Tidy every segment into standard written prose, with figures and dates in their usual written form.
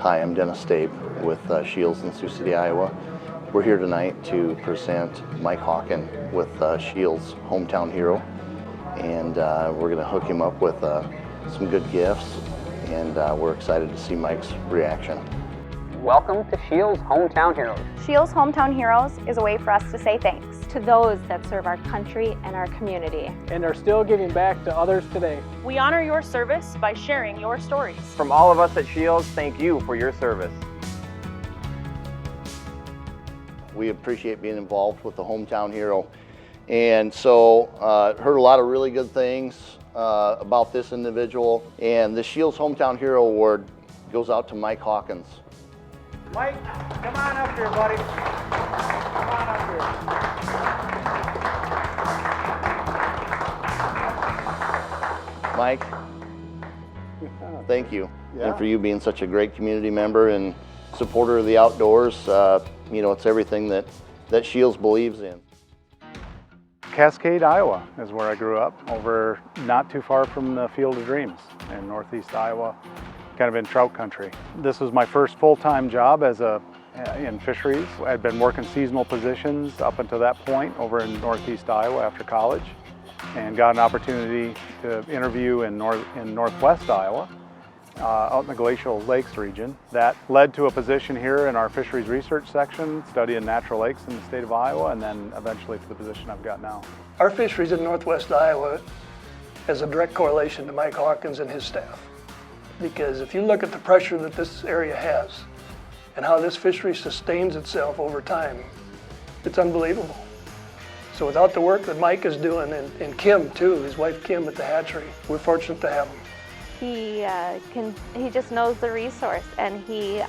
Hi, I'm Dennis Stape with Scheels in Sioux City, Iowa. We're here tonight to present Mike Hawkins with Scheels Hometown Hero, and we're going to hook him up with some good gifts, and we're excited to see Mike's reaction. Welcome to Scheels Hometown Heroes. Scheels Hometown Heroes is a way for us to say thanks to those that serve our country and our community. And are still giving back to others today. We honor your service by sharing your stories. From all of us at Scheels, thank you for your service. We appreciate being involved with the Hometown Hero. And so heard a lot of really good things about this individual. And the Scheels Hometown Hero Award goes out to Mike Hawkins. Mike, come on up here, buddy. Come on up here. Mike, thank you. And for you being such a great community member and supporter of the outdoors. You know, it's everything that Scheels believes in. Cascade, Iowa is where I grew up, over not too far from the Field of Dreams in northeast Iowa, kind of in trout country. This was my first full-time job in fisheries. I'd been working seasonal positions up until that point over in northeast Iowa after college, and got an opportunity to interview in northwest Iowa, out in the Glacial Lakes region. That led to a position here in our fisheries research section, studying natural lakes in the state of Iowa, and then eventually to the position I've got now. Our fisheries in northwest Iowa has a direct correlation to Mike Hawkins and his staff. Because if you look at the pressure that this area has and how this fishery sustains itself over time, it's unbelievable. So without the work that Mike is doing, and Kim too, his wife Kim at the hatchery, we're fortunate to have him. He just knows the resource, and he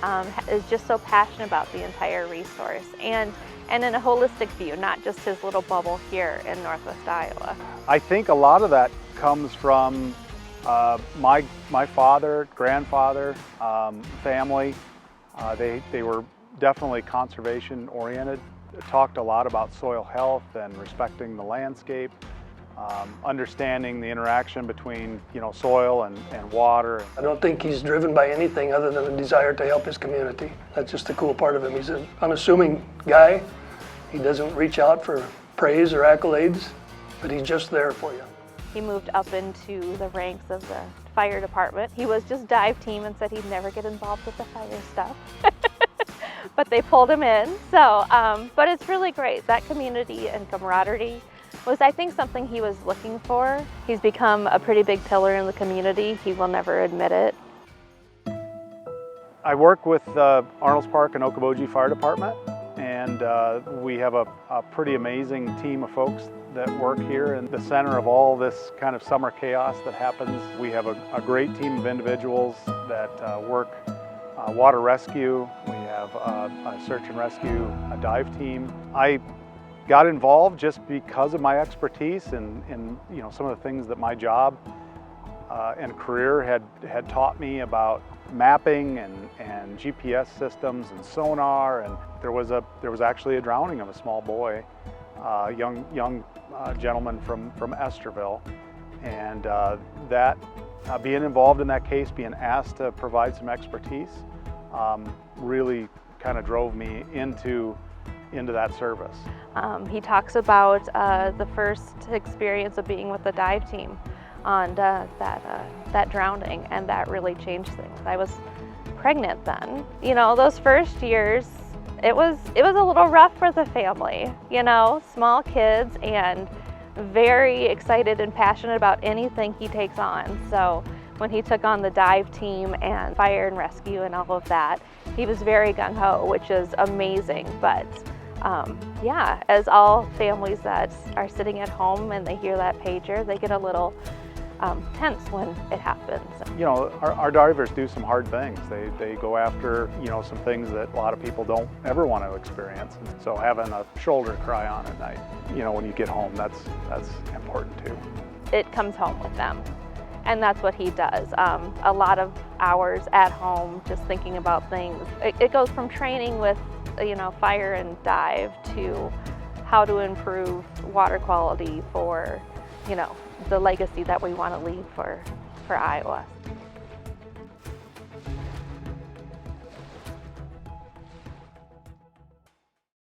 is just so passionate about the entire resource, and in a holistic view, not just his little bubble here in northwest Iowa. I think a lot of that comes from my father, grandfather, family. They were definitely conservation oriented. Talked a lot about soil health and respecting the landscape, understanding the interaction between soil and water. I don't think he's driven by anything other than a desire to help his community. That's just the cool part of him. He's an unassuming guy. He doesn't reach out for praise or accolades, but he's just there for you. He moved up into the ranks of the fire department. He was just dive team and said he'd never get involved with the fire stuff. But they pulled him in, so, but it's really great. That community and camaraderie was, I think, something he was looking for. He's become a pretty big pillar in the community. He will never admit it. I work with Arnold's Park and Okoboji Fire Department, and we have a pretty amazing team of folks that work here in the center of all this kind of summer chaos that happens. We have a great team of individuals that work water rescue. We have a search and rescue, a dive team. I got involved just because of my expertise and some of the things that my job and career had taught me about mapping and GPS systems and sonar. And there was actually a drowning of a small boy, young gentleman from Esterville, and that being involved in that case, being asked to provide some expertise, really kind of drove me into that service. He talks about the first experience of being with the dive team on that drowning, and that really changed things. I was pregnant then. Those first years, it was a little rough for the family. Small kids and very excited and passionate about anything he takes on. So when he took on the dive team and fire and rescue and all of that, he was very gung-ho, which is amazing. But yeah, as all families that are sitting at home and they hear that pager, they get a little tense when it happens. Our divers do some hard things. They go after, some things that a lot of people don't ever want to experience. So having a shoulder cry on at night, when you get home, that's important too. It comes home with them. And that's what he does. A lot of hours at home just thinking about things. It goes from training with fire and dive to how to improve water quality for the legacy that we want to leave for Iowa.